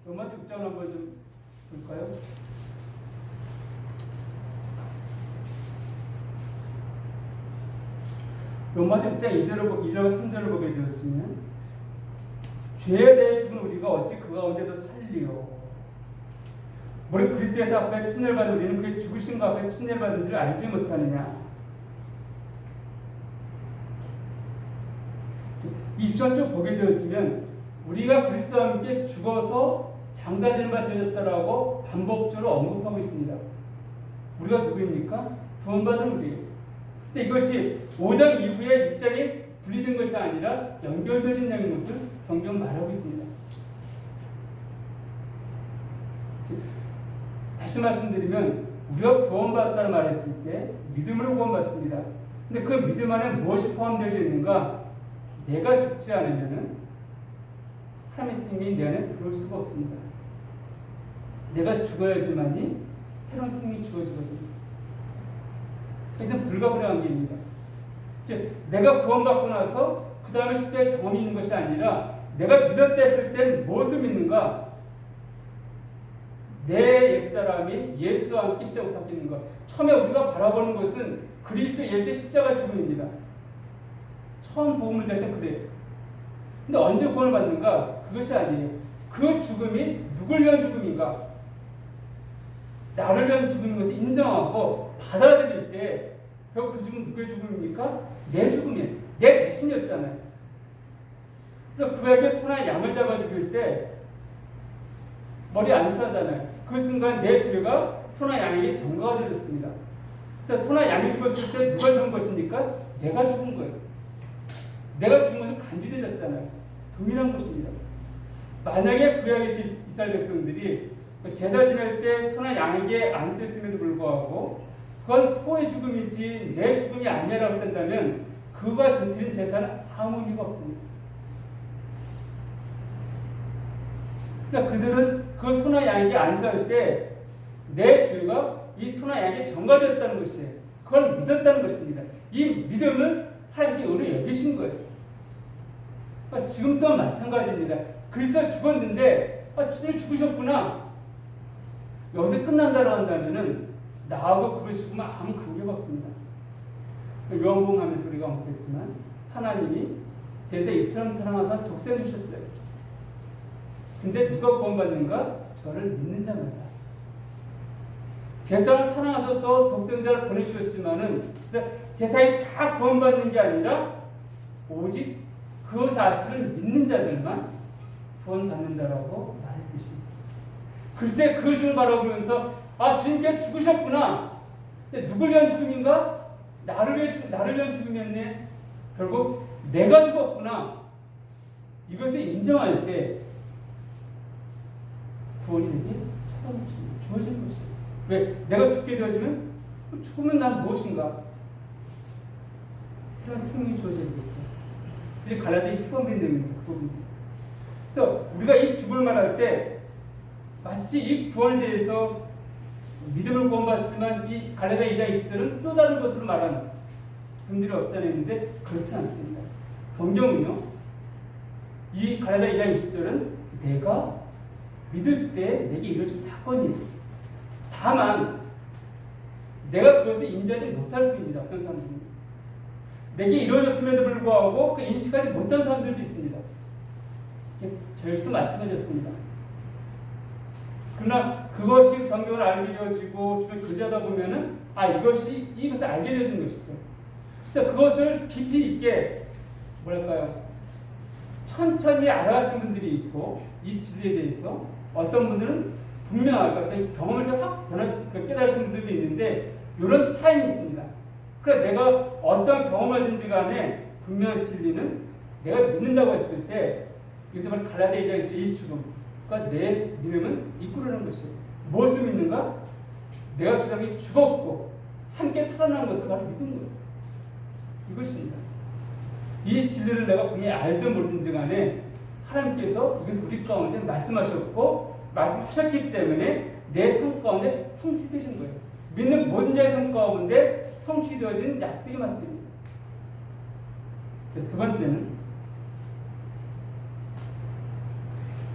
로마서 6장 한번 좀 볼까요? 로마서 6장 2절 3절을 보게 되었으면 죄에 대해 죽은 우리가 어찌 그 가운데도 살리요. 우리 그리스도에서 앞에 침례받은 우리는 그의 죽으심과 앞에 침례받은 줄 알지 못하느냐. 이 6장 쭉 보게 되어지면 우리가 그리스도와 함께 죽어서 장사질만 되었다라고 반복적으로 언급하고 있습니다. 우리가 누구입니까? 구원받은 우리예요. 근데 이것이 5장 이후에 6장이 분리된 것이 아니라 연결되어진 것을 성경 말하고 있습니다. 다시 말씀드리면 우리가 구원받았다는 말을 했을 때 믿음으로 구원받습니다. 근데 그 믿음 안에 무엇이 포함되어 있는가? 내가 죽지 않으면 하나님의 생명이 내 안에 들어올 수가 없습니다. 내가 죽어야지만이 새로운 생명이 주어지거든요. 그래서 불가분의 관계입니다. 즉 내가 구원받고 나서 그 다음에 십자가의 경험이 있는 것이 아니라 내가 믿었다 했을 때 무엇을 믿는가? 내 옛사람이 예수와 함께 십자가로 바뀌는 것. 처음에 우리가 바라보는 것은 그리스도 예수의 십자가 죽음입니다. 처음 복음을 낼 때 그래요. 근데 언제 구원을 받는가? 그것이 아니에요. 그 죽음이 누굴 위한 죽음인가? 나를 위한 죽음인 것을 인정하고 받아들일 때 결국 그 죽음은 누구의 죽음입니까? 내 죽음이에요. 내 배신이었잖아요. 그래서 그에게 소나 양을 잡아 죽일 때 머리 안 싸잖아요. 그 순간 내 죄가 소나 양에게 전가가 되었습니다. 그래서 소나 양이 죽었을 때 누가 죽은 것입니까? 내가 죽은 거예요. 내가 죽은 것은 간주되졌잖아요. 동일한 것입니다. 만약에 구약의 이스라엘 백성들이 제사 지낼 때 소나 양에게 안수했음에도 불구하고 그건 소의 죽음이지 내 죽음이 아니라고 한다면 그와 드린 제사는 아무 의미가 없습니다. 그러니까 그들은 그 소나 양에게 안수할 때 내 죄가 이 소나 양에게 전가되었다는 것이에요. 그걸 믿었다는 것입니다. 이 믿음을 하나님께 의로 여기신 거예요. 그러니까 지금 또한 마찬가지입니다. 그리스도가 죽었는데 주님 죽으셨구나. 여기서 끝난다고 한다면은 나하고 그의 죽음은 아무 관계가 없습니다. 요한복음 하면서 우리가 언급했지만 하나님이 세상에 이처럼 사랑하사 독생을 주셨어요. 근데 누가 구원받는가? 저를 믿는 자마다. 세상을 사랑하셔서 독생자를 보내주셨지만은 세상이 다 구원받는 게 아니라 오직 그 사실을 믿는 자들만 구원받는다라고 말했듯이 글쎄 그 죽음을 바라보면서 주님께 죽으셨구나. 근데 누굴 위한 죽음인가? 나를 위한 죽음이었네. 결국 내가 죽었구나. 이것을 인정할 때 구원이 내게 주어진 것이에요. 왜? 내가 죽게 되어지면 죽으면 난 무엇인가? 새로운 생명이 주어지겠죠. 이제 갈라디아 후반부에 있는 그 부분. 그래서 우리가 이 죽음을 말할 때 마치 이 구원에 대해서 믿음을 구원받지만 이 갈라디아 2장 20절은 또 다른 것으로 말하는 분들이 없지 않아 있는데 그렇지 않습니다. 성경은요. 이 갈라디아 2장 20절은 내가 믿을 때 내게 이루어진 사건이에요. 다만 내가 그것을 인지하지 못할 뿐입니다. 어떤 사람들은 내게 이루어졌음에도 불구하고 그 인식하지 못한 사람들도 있습니다. 저희도 마찬가지였습니다. 그러나 그것이 성경을 알게 되어지고 주변에 교제하다 보면은 이것을 알게 되는 것이죠. 그래서 그것을 깊이 있게 천천히 알아가신 분들이 있고 이 진리에 대해서 어떤 분들은 분명하게 어떤 경험을 확 깨달으신 분들도 있는데 이런 차이는 있습니다. 그래 내가 어떤 경험을 하든지 간에 분명한 진리는 내가 믿는다고 했을 때 여기서 말 갈라디아 2장 이 죽음 그러니까 내 믿음은 이끌어내는 것이에요. 무엇을 믿는가? 내가 그 사람이 죽었고 함께 살아난 것을 바로 믿은 거예요. 이것입니다. 이 진리를 내가 분명히 알든 모르든지 간에 하나님께서 이것을 우리 가운데 말씀하셨고 말씀하셨기 때문에 내 삶 가운데 성취되신 거예요. 믿는 모든 자의 삶 가운데 성취되어진 약속의 말씀입니다. 두 번째는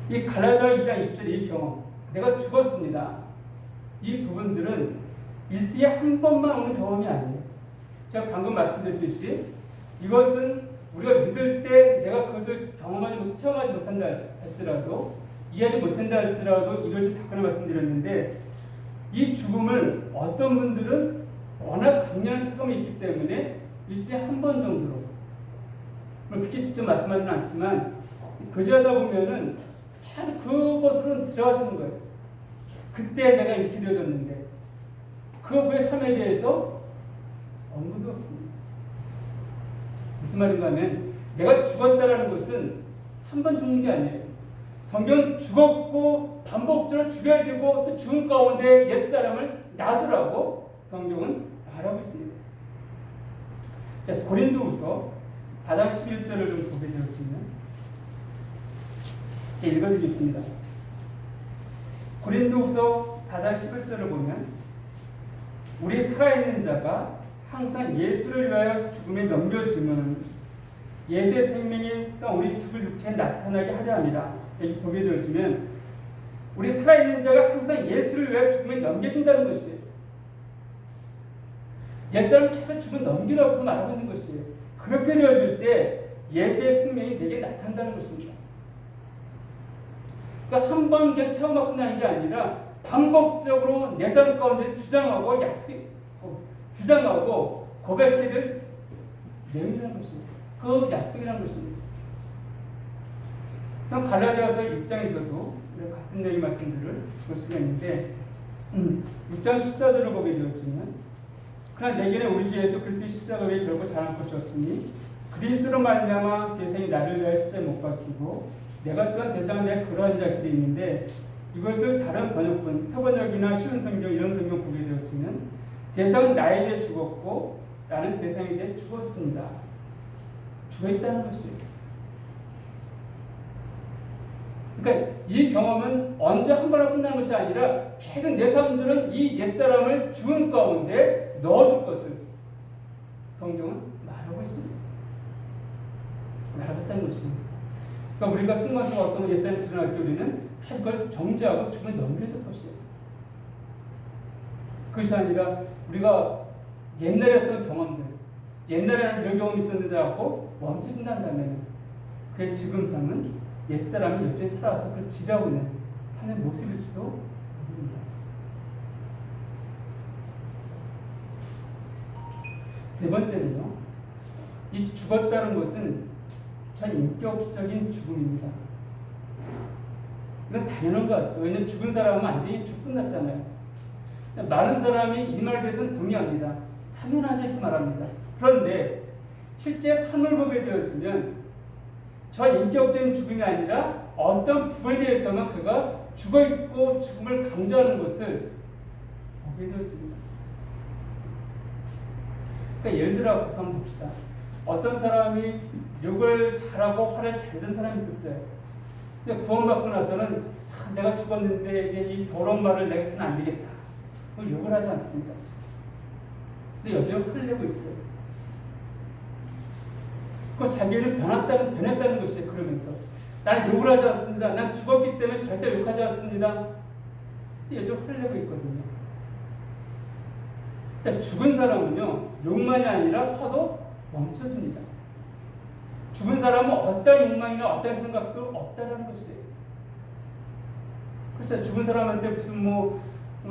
이 갈라디아 2장 20절의 이 경험, 내가 죽었습니다. 이 부분들은 일생에 한 번만 오는 경험이 아니에요. 제가 방금 말씀드렸듯이 이것은 우리가 믿을 때 내가 그것을 체험하지 못한다 할지라도, 이해하지 못한다 할지라도 이루어질 사건을 말씀드렸는데, 이 죽음을 어떤 분들은 워낙 강렬한 체험이 있기 때문에 일생에 한 번 정도로, 그렇게 직접 말씀하지는 않지만 교제하다 보면은 계속 그것으로 들어가시는 거예요. 그때 내가 이렇게 되어졌는데 그 후의 삶에 대해서 언급이 없습니다. 무슨 말인가 하면 내가 죽었다라는 것은 한 번 죽는 게 아니에요. 성경은 죽었고 반복적으로 죽여야 되고 또 죽은 가운데 옛사람을 놔두라고 성경은 말하고 있습니다. 자, 고린도후서 4장 11절을 좀 보게 되었으면 읽어드리겠습니다. 고린도후서 4장 11절을 보면 우리 살아있는 자가 항상 예수를 위하여 죽음에 넘겨짐은 예수의 생명이 또 우리 죽을 육체에 나타나게 하려 합니다. 여기 보게 되어지면 우리 살아있는 자가 항상 예수를 위하여 죽음에 넘겨진다는 것이에요. 옛사람 계속 죽음 넘기라고 말하고 있는 것이에요. 그렇게 되어질 때 예수의 생명이 내게 나타난다는 것입니다. 그러니까 한 번 그냥 체험하고 나는 게 아니라 반복적으로 내 삶 가운데 주장하고 주장하고 고백해야 될 내용이라는 것입니다. 그 약속이라는 것입니다. 갈라디아서 6장에서도 같은 내용의 말씀들을 볼 수가 있는데 6장 14절을 보게 되었지만 그러나 내게는 우리 주 예수 그리스도의 십자가 외에 결코 잘할 것이 없으니 그리스도로 말미암아 세상이 나를 위하여 십자가에 못 박히고 내가 또한 세상을 위하여 그러하리라 이렇게 되어 있는데, 이것을 다른 번역본 서번역이나 쉬운 성경 이런 성경 보게 되었지만 세상은 나에 대해 죽었고 나는 세상에 대해 죽었습니다. 죽어있다는 것이에요. 그러니까 이 경험은 언제 한 번에 끝나는 것이 아니라 계속 내 삶들은 이 옛사람을 죽은 가운데 넣어줄 것을 성경은 말하고 있습니다. 말하고 있다는 것입니다. 그러니까 우리가 순간순간 어떤 옛사람이 드러날 때 우리는 계속 그걸 정죄하고 죽음에 넘겨둘 것이에요. 그것이 아니라 우리가 옛날에 했던 경험들, 옛날에는 이런 경험이 있었는데 하고 멈춰진다면 그의 지금 삶은 옛사람이 여전히 살아서 그걸 지배하고 있는 삶의 모습일지도 모릅니다. 세 번째는요, 이 죽었다는 것은 전 인격적인 죽음입니다. 이건 당연한 것 같죠. 왜냐하면 죽은 사람은 완전히 끝났잖아요. 많은 사람이 이 말에 대해서는 동의합니다. 당연하지 이렇게 말합니다. 그런데 실제 삶을 보게 되어지면 저 인격적인 죽음이 아니라 어떤 부분에 대해서만 그가 죽어있고 죽음을 강조하는 것을 보게 되어집니다. 그러니까 예를 들어 한번 봅시다. 어떤 사람이 욕을 잘하고 화를 잘 든 사람이 있었어요. 근데 구원받고 나서는 내가 죽었는데 이제 이 더러운 말을 내가 해서는 안 되겠다. 욕을 하지 않습니다. 근데 여전히 화를 내고 있어요. 그 자기를 변했다는 것이에요. 그러면서 나는 욕을 하지 않습니다. 난 죽었기 때문에 절대 욕하지 않습니다. 여전히 화를 내고 있거든요. 그러니까 죽은 사람은요, 욕만이 아니라 화도 멈춰줍니다. 죽은 사람은 어떤 욕망이나 어떤 생각도 없다라는 것이에요. 그렇죠. 죽은 사람한테 무슨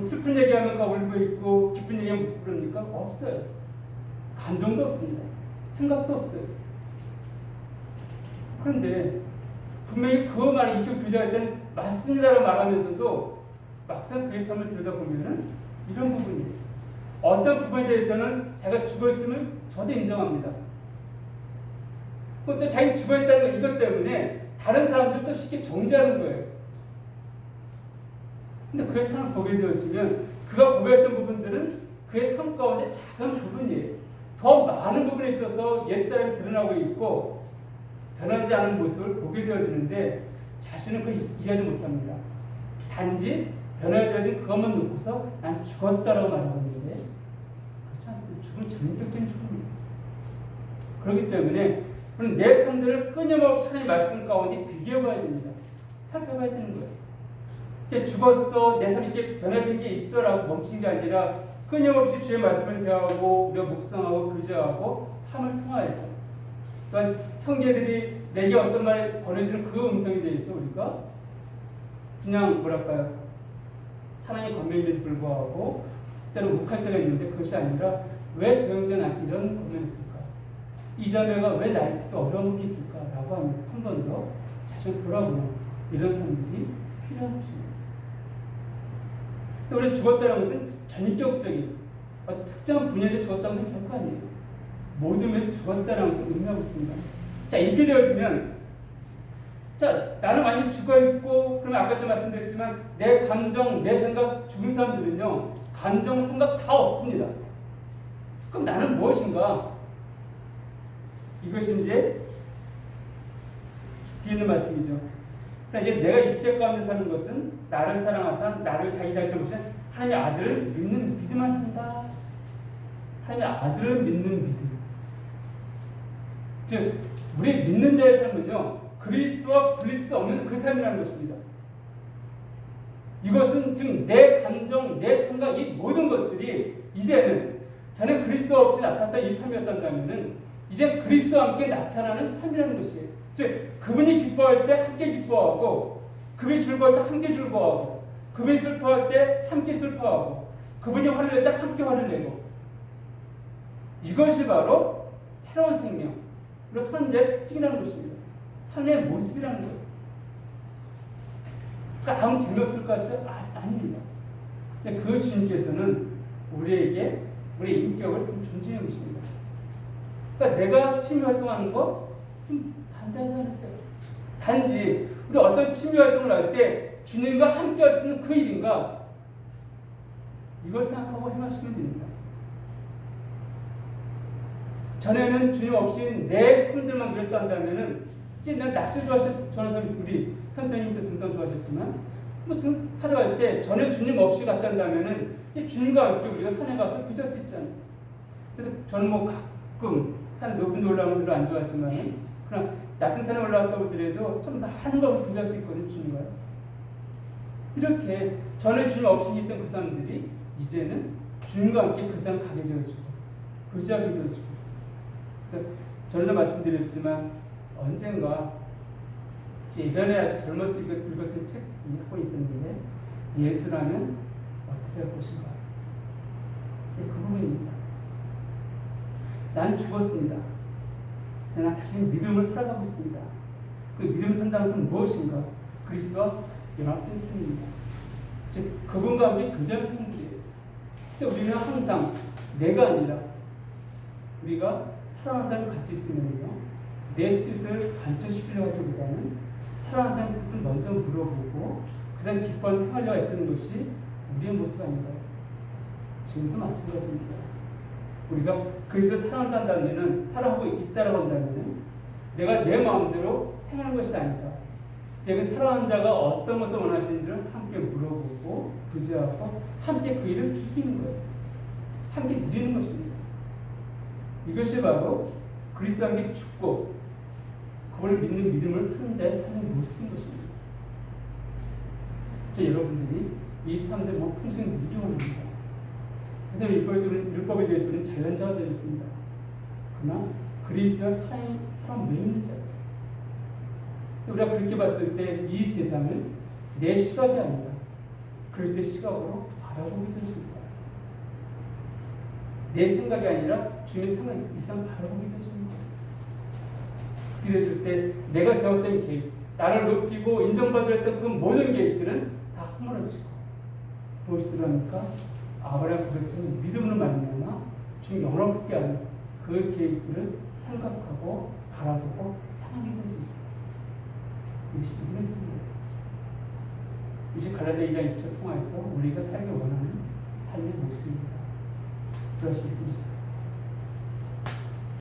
슬픈 얘기하면 울고 있고 기쁜 얘기하면 못 그럽니까? 없어요. 감정도 없습니다. 생각도 없어요. 그런데 분명히 그 말이 이쪽 교제할 땐 맞습니다라고 말하면서도 막상 그의 삶을 들여다보면 이런 부분이에요. 어떤 부분에 대해서는 자기가 죽어있음을 저도 인정합니다. 또 자기 죽어있다는 거 이것 때문에 다른 사람들도 쉽게 정죄하는 거예요. 근데 그의 삶을 보게 되어지면 그가 고백했던 부분들은 그의 삶 가운데 작은 부분이에요. 더 많은 부분에 있어서 옛사람이 드러나고 있고 변하지 않은 모습을 보게 되어지는데 자신은 그걸 이해하지 못합니다. 단지 변화되어진 그것만 놓고서 난 죽었다라고 말하고 있는데 그렇지 않습니다. 죽음은 전인격적인 죽음입니다. 그렇기 때문에 우리는 내 삶들을 끊임없이 하나님의 말씀 가운데 비교해 봐야 됩니다. 살펴봐야 되는 거예요. 이렇게 죽었어, 내 삶이 이렇게 변화된 게 있어라고 멈춘 게 아니라 끊임없이 주의 말씀을 대하고 우리가 묵상하고 교제하고 함을 통하여서, 그러니까 형제들이 내게 어떤 말을 권해주는 그 음성에 대해서 우리가 그냥 뭐랄까요, 사랑의 권면임에도 불구하고 때로 욱할 때가 있는데, 그것이 아니라 왜 저 형제는 이런 권면을 했을까, 이 자매가 왜 나에 있을 때 어려운 게 있을까라고 하면서 한 번 더 자신을 돌아보는 이런 사람들이 필요한 것입니다. 그래서 우리 죽었다는 것은 전격적인 특정 분야에 죽었다는 것은 결코 아니에요. 모든 면에 죽었다는 것을 의미하고 있습니다. 자, 이렇게 되어지면, 자, 나는 완전히 죽어있고, 그러면 아까 좀 말씀드렸지만 내 감정, 내 생각, 죽은 사람들은요 감정, 생각 다 없습니다. 그럼 나는 무엇인가? 이것이 이제 뒤에 있는 말씀이죠. 그러니까 이제 내가 일제 가운데 사는 것은 나를 사랑하사 나를 자기 자신을 보신 하나님의 아들을 믿는 믿음만 산다. 하나님의 아들을 믿는 믿음. 즉 우리 믿는 자의 삶은요 그리스도와 분리할 수 없는 그 삶이라는 것입니다. 이것은 즉 내 감정, 내 생각, 이 모든 것들이 이제는 전에 그리스도 없이 나타났던 이 삶이었다면은 이제 그리스도와 함께 나타나는 삶이라는 것이에요. 즉 그분이 기뻐할 때 함께 기뻐하고, 그분이 즐거울 때 함께 즐거워하고, 그분이 슬퍼할 때 함께 슬퍼하고, 그분이 화를 낼 때 함께 화를 내고, 이것이 바로 새로운 생명, 그리고 선제의 특징이라는 것입니다. 삶의 모습이라는 거예요. 그러니까 아무 재미없을 것 같죠? 아닙니다. 근데 그 주님께서는 우리에게 우리의 인격을 존중해 주십니다. 그러니까 내가 취미 활동하는 거 좀 반대하지 않으세요? 단지 우리 어떤 취미 활동을 할 때 주님과 함께 할 수 있는 그 일인가, 이걸 생각하고 행하시면 됩니다. 전에는 주님 없이 내 삶들만 그랬다 한다면은, 이제 난 낚시 좋아하는 사람이 있어요. 우리 선생님도 등산 좋아하셨지만, 뭐 산에 갈 때 전에 주님 없이 갔다 한다면은 주님과 함께 우리가 산에 가서 구할 수 있잖아요. 그래서 저는 뭐 가끔 산에 높은 데 올라가면 별로 안 좋아하지만, 그러나 낮은 산에 올라갔다 오더라도 좀 많은 걸 구할 수 있거든요, 주님과. 이렇게 전에 주님 없이 있던 그 사람들이 이제는 주님과 함께 그 산 가게 되어지고 의지하게 되어지고. 그래서 전에도 말씀드렸지만 언젠가 예전에 아주 젊었을 때 읽었던 책이 한 권 있었는데, 예수라면 어떻게 할 것인가. 그 부분입니다. 나는 죽었습니다. 난 다시 믿음을 살아가고 있습니다. 그 믿음을 산다는 것은 무엇인가? 그리스도와 연합된 삶입니다. 즉 그분과 함께 교제하는 삶이에요. 근데 우리는 항상 내가 아니라 우리가 사랑하는 사람을 같이 있으면요, 내 뜻을 관철시키려고 하기보다는 사랑하는 사람의 뜻을 먼저 물어보고 그 사람 기뻐하는 행하려고 애쓰는 것이 우리의 모습 아닌가요? 지금도 마찬가지입니다. 우리가 그리스도를 사랑한다면은, 사랑하고 있다라고 한다면은 내가 내 마음대로 행하는 것이 아니다. 내가 사랑하는 자가 어떤 것을 원하시는지를 함께 물어보고 부지하고 함께 그 일을 이기는 거예요. 함께 누리는 것입니다. 이것이 바로 그리스도와 함께 죽고 그걸 믿는 믿음을 사는 자의 삶의 모습인 것입니다. 여러분들이 이 삶들 뭐 풍성히 누리기 원합니다. 그래서 율법에 대해서는 자연자가 되어 있습니다. 그러나 그리스도와 사람 매입는 자. 우리가 그렇게 봤을 때 이 세상을 내 시각이 아니라 그리스도의 시각으로 바라보게 되십니다. 내 생각이 아니라 주님의 생각 이상 바라보게 되십니다. 그렇게 됐을 때 내가 세웠던 계획, 나를 높이고 인정받으려 했던 그 모든 계획들은 다 허물어지고 무엇이 들어갑니까? 아브라함 그것처럼 믿음으로 말미암아 주님 영원롭게 하는 그 계획들을 생각하고 바라보고 향하게 되십니다. 이것이 믿음의 삶입니다. 이제 갈라디아 2장 20절 통하여서 우리가 살기 원하는 삶의 모습입니다. 그러시겠습니다.